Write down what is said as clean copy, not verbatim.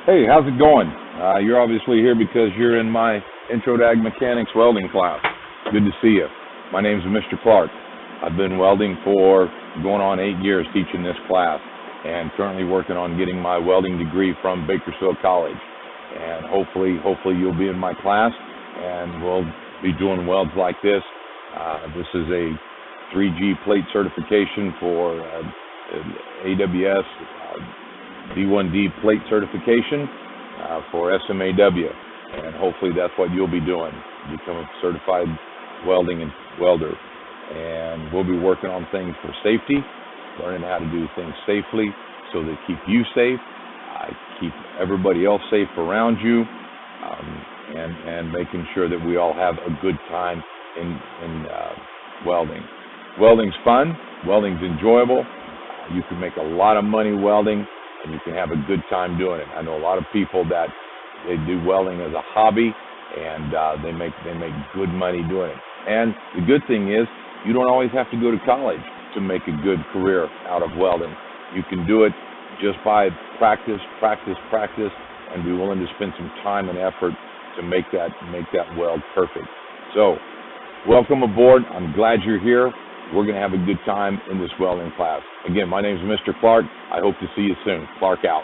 Hey, how's it going? You're obviously here because you're in my Intro to Ag Mechanics welding class. Good to see you. My name's Mr. Clark. I've been welding for going on 8 years teaching this class and currently working on getting my welding degree from Bakersfield College. And hopefully you'll be in my class and we'll be doing welds like this. This is a 3G plate certification for AWS, D1D plate certification for SMAW, and hopefully that's what you'll be doing, become a certified welding and welder. And we'll be working on things for safety, learning how to do things safely so they keep you safe, keep everybody else safe around you, and making sure that we all have a good time in welding. Welding's fun, welding's enjoyable, you can make a lot of money welding, and you can have a good time doing it. I know a lot of people that they do welding as a hobby, and they make good money doing it. And the good thing is, you don't always have to go to college to make a good career out of welding. You can do it just by practice, and be willing to spend some time and effort to make that weld perfect. So, welcome aboard. I'm glad you're here. We're going to have a good time in this welding class. Again, my name is Mr. Clark. I hope to see you soon. Clark out.